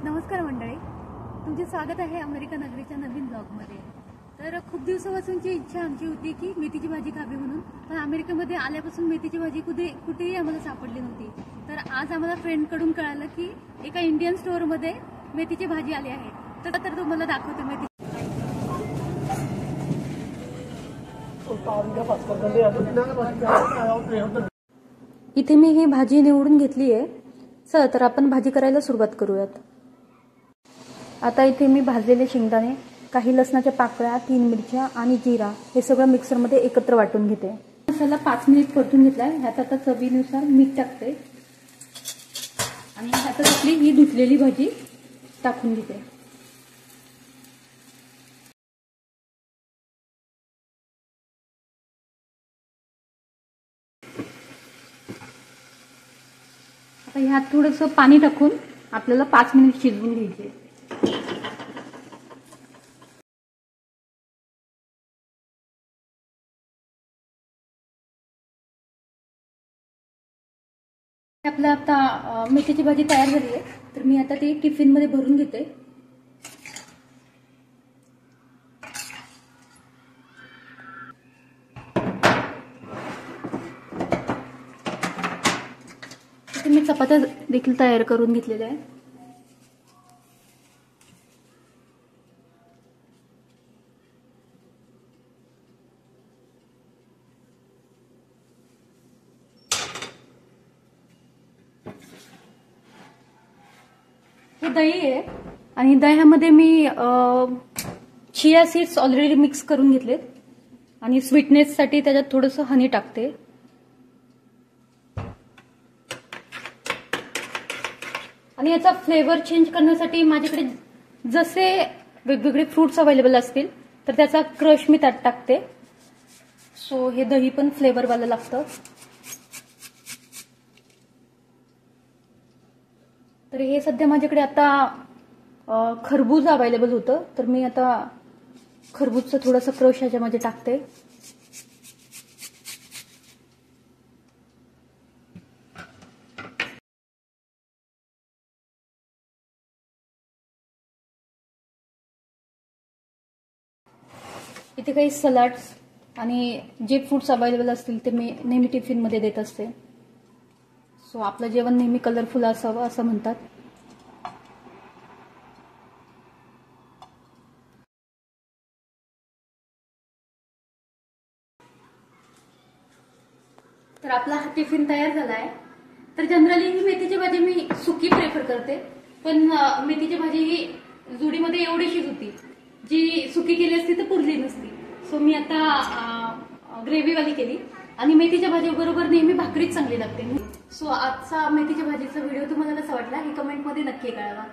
नमस्कार मंडळी, तुमचे स्वागत आहे अमेरिका नगरीच्या नवीन ब्लॉगमध्ये। तर खूप दिवसापासूनची इच्छा आमची होती की मेथीची भाजी खावी म्हणून, पण अमेरिकेमध्ये आल्यापासून मेथीची भाजी कुठेही आम्हाला सापडली नव्हती। तर आज आम्हाला फ्रेंडकडून कळालं की एका इंडियन स्टोअरमध्ये मेथीची भाजी आली आहे। तर तुम्हाला दाखवते मेथी। इथे मी ही भाजी निवडून घेतली आहे। चला तर आपण भाजी करायला सुरुवात करूयात। आता इथे मी भाजलेले शेंगदाणे, काही लसणाच्या पाकळ्या, 3 मिरच्या आणि जिरा हे सगळं मिक्सरमध्ये एकत्र वाटून घेते। मसाला 5 मिनिट परतून घेतलाय। ह्यात आता चवीनुसार मीठ टाकते आणि ह्यात आपली ही धुतलेली भाजी टाकून घेते। आता ह्यात थोडंसं पाणी टाकून आपल्याला 5 मिनिट शिजवून घ्यायचे। आपलं आता मेथीची भाजी तयार झाली आहे, तर मी आता ती टिफिन मध्ये भरून घेते। मी चपात्या देखील तयार करून घेतलेल्या आहे। हे दही आहे आणि दह्यामध्ये मी चिया सीड्स ऑलरेडी मिक्स करून घेतलेत आणि स्वीटनेस साठी त्याच्यात थोडंसं हनी टाकते। आणि याचा फ्लेवर चेंज करण्यासाठी माझ्याकडे जसे वेगवेगळे फ्रुट्स अवेलेबल असतील तर त्याचा क्रश मी त्यात टाकते। सो हे दही पण फ्लेवरवालं लागतं। तर हे सध्या माझ्याकडे आता खरबूज अवेलेबल होतं, तर मी आता खरबूजचं थोडंसं क्रश ह्याच्यामध्ये टाकते। इथे काही सलाड्स आणि जे फ्रुट्स अवेलेबल असतील ते मी नेहमी टिफिन मध्ये देत असते। सो आपलं जेवण नेहमी कलरफुल असावं असं म्हणतात। तर आपला हा टिफिन तयार झालाय। तर जनरली ही मेथीची भाजी मी सुकी प्रेफर करते, पण मेथीची भाजी ही जुडीमध्ये एवढीशीच होती, जी सुकी केली असती तर पुरली नसती। सो मी आता ग्रेव्ही वाली केली आणि मेथीच्या भाजी बरोबर नेहमी भाकरीच चांगली लागते। सो आजचा मेथीच्या भाजीचा व्हिडिओ तुम्हाला कसा वाटला हे कमेंटमध्ये नक्की कळवा।